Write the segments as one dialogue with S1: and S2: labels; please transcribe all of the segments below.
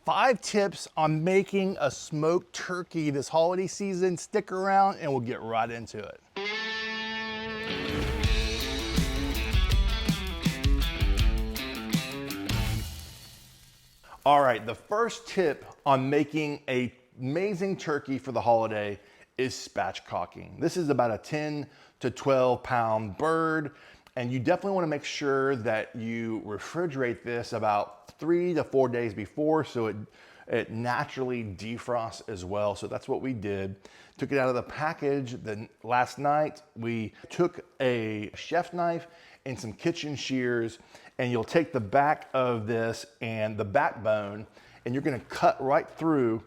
S1: 5 tips on making a smoked turkey this holiday season. Stick around and we'll get right into it. All right, the first tip on making an amazing turkey for the holiday is spatchcocking. This is about a 10 to 12 pound bird, and you definitely want to make sure that you refrigerate this about 3 to 4 days before so it naturally defrosts as well. So that's what we did. Took it out of the package. Then last night we took a chef knife and some kitchen shears, and you'll take the back of this and the backbone, and you're gonna cut right through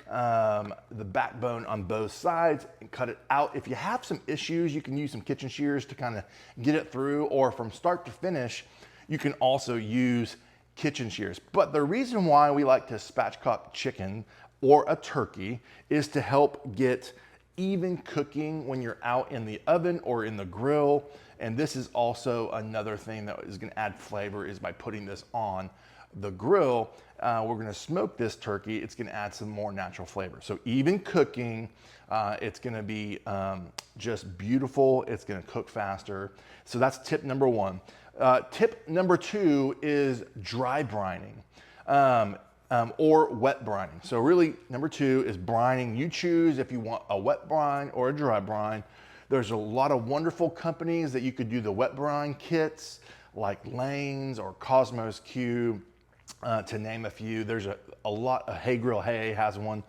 S1: the backbone on both sides and cut it out. If you have some issues, you can use some kitchen shears to kind of get it through, or from start to finish, you can also use kitchen shears. But the reason why we like to spatchcock chicken or a turkey is to help get even cooking when you're out in the oven or in the grill. And this is also another thing that is gonna add flavor, is by putting this on the grill. We're gonna smoke this turkey. It's gonna add some more natural flavor. So even cooking, it's gonna be just beautiful. It's gonna cook faster. So that's tip number 1. Tip number 2 is dry brining. Or wet brining. So really, number 2 is brining. You choose if you want a wet brine or a dry brine. There's a lot of wonderful companies that you could do the wet brine kits, like Lane's or Cosmos Q, to name a few. There's a lot. Hey Grill Hey has one.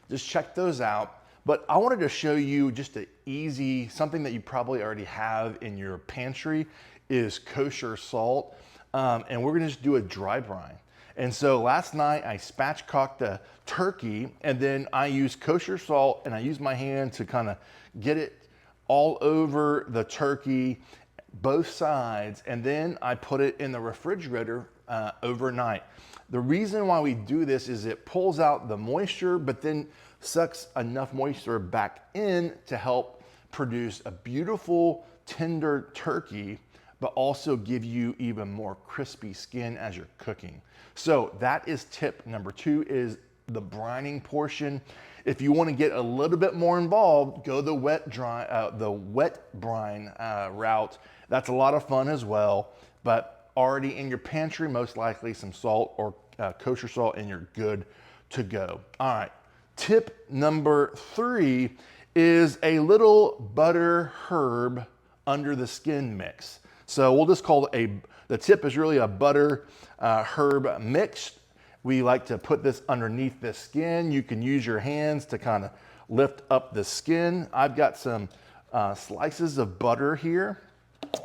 S1: Just check those out. But I wanted to show you just an easy, something that you probably already have in your pantry, is kosher salt. And we're gonna just do a dry brine. And so last night I spatchcocked a turkey, and then I used kosher salt, and I used my hand to kind of get it all over the turkey, both sides, and then I put it in the refrigerator overnight. The reason why we do this is it pulls out the moisture, but then sucks enough moisture back in to help produce a beautiful, tender turkey, but also give you even more crispy skin as you're cooking. So that is tip number 2, is the brining portion. If you want to get a little bit more involved, go the wet brine route. That's a lot of fun as well, but already in your pantry, most likely some salt or kosher salt, and you're good to go. All right, tip number 3 is a little butter herb under the skin mix. So we'll just call it the tip is really a butter herb mix. We like to put this underneath the skin. You can use your hands to kind of lift up the skin. I've got some slices of butter here.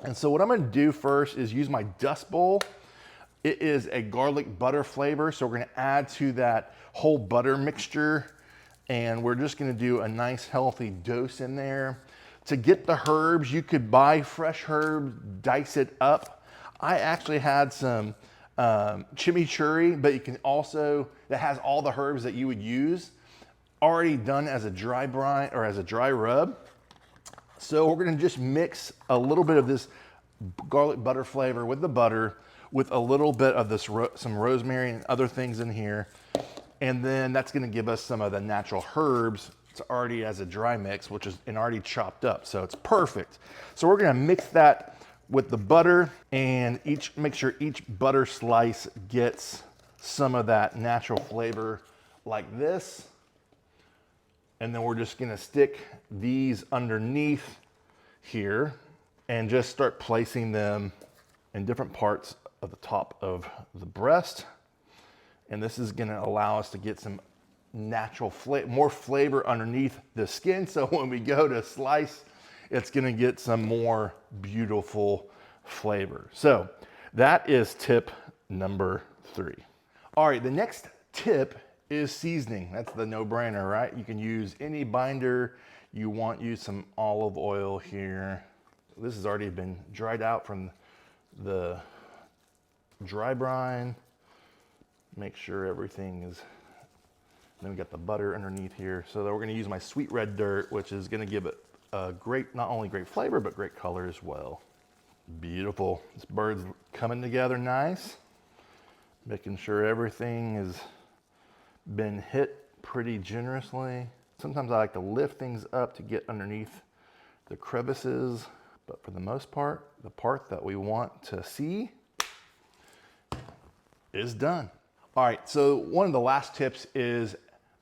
S1: And so what I'm gonna do first is use my dust bowl. It is a garlic butter flavor, so we're gonna add to that whole butter mixture, and we're just gonna do a nice healthy dose in there. To get the herbs, you could buy fresh herbs, dice it up. I actually had some chimichurri, but you can also, that has all the herbs that you would use, already done as a dry brine or as a dry rub. So we're gonna just mix a little bit of this garlic butter flavor with the butter, with a little bit of this some rosemary and other things in here. And then that's gonna give us some of the natural herbs. It's already as a dry mix, which is already chopped up, so it's perfect. So we're gonna mix that with the butter, and make sure each butter slice gets some of that natural flavor like this. And then we're just gonna stick these underneath here and just start placing them in different parts of the top of the breast. And this is gonna allow us to get some natural more flavor underneath the skin. So when we go to slice, it's gonna get some more beautiful flavor. So that is tip number 3. All right, the next tip is seasoning. That's the no-brainer, right? You can use any binder you want. Use some olive oil here. This has already been dried out from the dry brine. Make sure everything is, then we got the butter underneath here. So we're gonna use my sweet red dirt, which is gonna give it a great, not only great flavor, but great color as well. Beautiful. This bird's coming together nice. Making sure everything is been hit pretty generously. Sometimes I like to lift things up to get underneath the crevices, but for the most part, the part that we want to see is done. All right, so one of the last tips is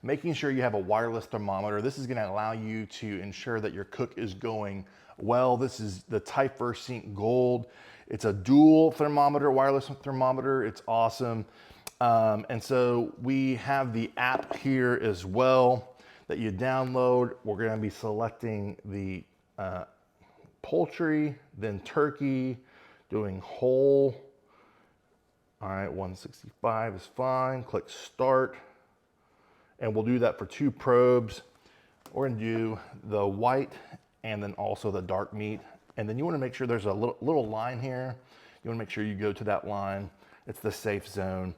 S1: making sure you have a wireless thermometer. This is gonna allow you to ensure that your cook is going well. This is the Type Sync Gold. It's a dual thermometer, wireless thermometer. It's awesome. And so we have the app here as well that you download. We're gonna be selecting the poultry, then turkey, doing whole. All right, 165 is fine. Click start. And we'll do that for 2 probes. We're gonna do the white and then also the dark meat. And then you wanna make sure there's a little line here. You wanna make sure you go to that line. It's the safe zone.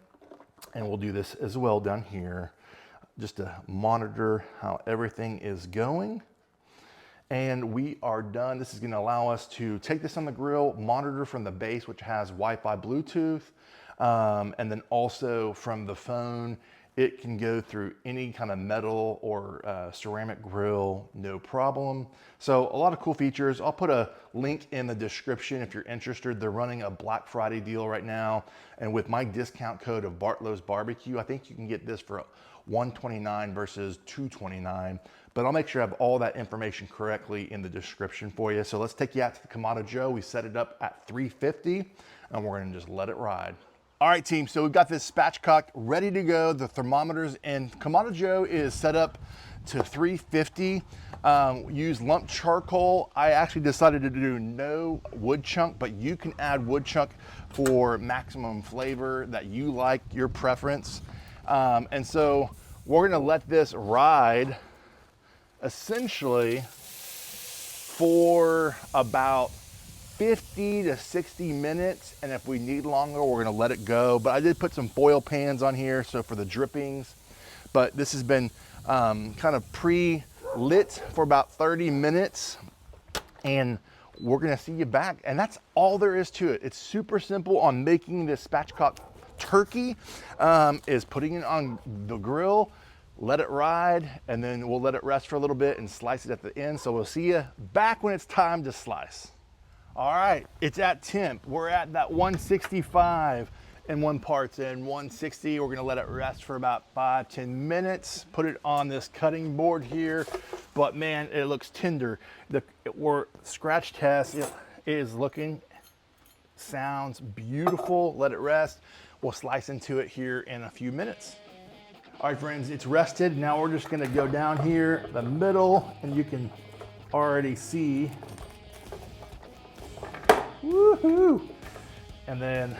S1: And we'll do this as well down here, just to monitor how everything is going. And we are done. This is gonna allow us to take this on the grill, monitor from the base, which has Wi-Fi, Bluetooth, and then also from the phone, it can go through any kind of metal or ceramic grill, no problem. So a lot of cool features. I'll put a link in the description if you're interested. They're running a Black Friday deal right now. And with my discount code of Bartlow's Barbecue, I think you can get this for $129 versus $229. But I'll make sure I have all that information correctly in the description for you. So let's take you out to the Kamado Joe. We set it up at 350 and we're gonna just let it ride. All right, team, so we've got this spatchcock ready to go, the thermometers, and Kamado Joe is set up to 350. Use lump charcoal. I actually decided to do no wood chunk, but you can add wood chunk for maximum flavor that you like, your preference. And so we're gonna let this ride essentially for about 50 to 60 minutes, and if we need longer, we're gonna let it go. But I did put some foil pans on here, so for the drippings. But this has been kind of pre-lit for about 30 minutes, and we're gonna see you back. And that's all there is to it. It's super simple on making this spatchcock turkey, is putting it on the grill, let it ride, and then we'll let it rest for a little bit and slice it at the end. So we'll see you back when it's time to slice. All right, it's at temp. We're at that 165 and 1 parts in 160. We're gonna let it rest for about 5-10 minutes. Put it on this cutting board here. But man, it looks tender. We're scratch test. It is looking, sounds beautiful. Let it rest. We'll slice into it here in a few minutes. All right, friends, it's rested. Now we're just gonna go down here the middle, and you can already see. Woohoo! And then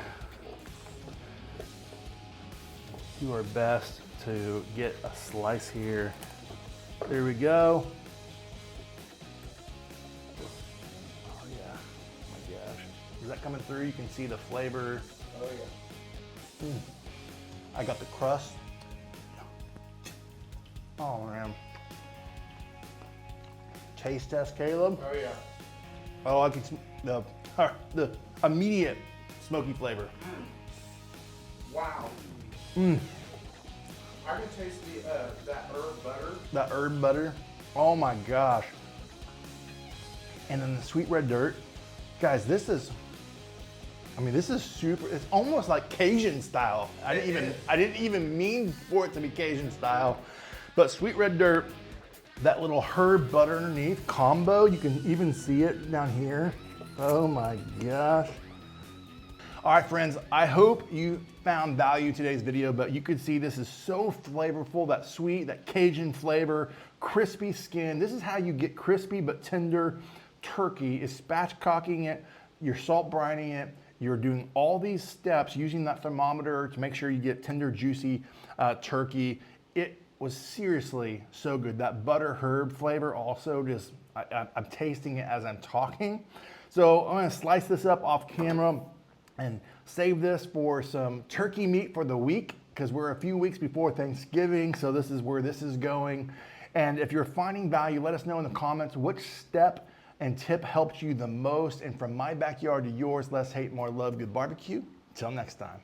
S1: do our best to get a slice here. There we go. Oh yeah, oh my gosh. Is that coming through? You can see the flavor.
S2: Oh yeah.
S1: I got the crust. Oh man. Taste test, Caleb.
S2: Oh yeah.
S1: Oh, I can the immediate smoky flavor.
S2: Wow. I can taste that herb butter.
S1: That herb butter. Oh my gosh. And then the sweet red dirt. Guys, this is super, it's almost like Cajun style. I didn't even mean for it to be Cajun style. But sweet red dirt, that little herb butter underneath combo, you can even see it down here. Oh my gosh. All right, friends, I hope you found value in today's video, but you could see this is so flavorful, that sweet, that Cajun flavor, crispy skin. This is how you get crispy but tender turkey, is spatchcocking it, you're salt brining it, you're doing all these steps using that thermometer to make sure you get tender, juicy turkey. It was seriously so good. That butter herb flavor also just, I'm tasting it as I'm talking. So I'm gonna slice this up off camera and save this for some turkey meat for the week, because we're a few weeks before Thanksgiving, so this is where this is going. And if you're finding value, let us know in the comments which step and tip helped you the most. And from my backyard to yours, less hate, more love, good barbecue. Till next time.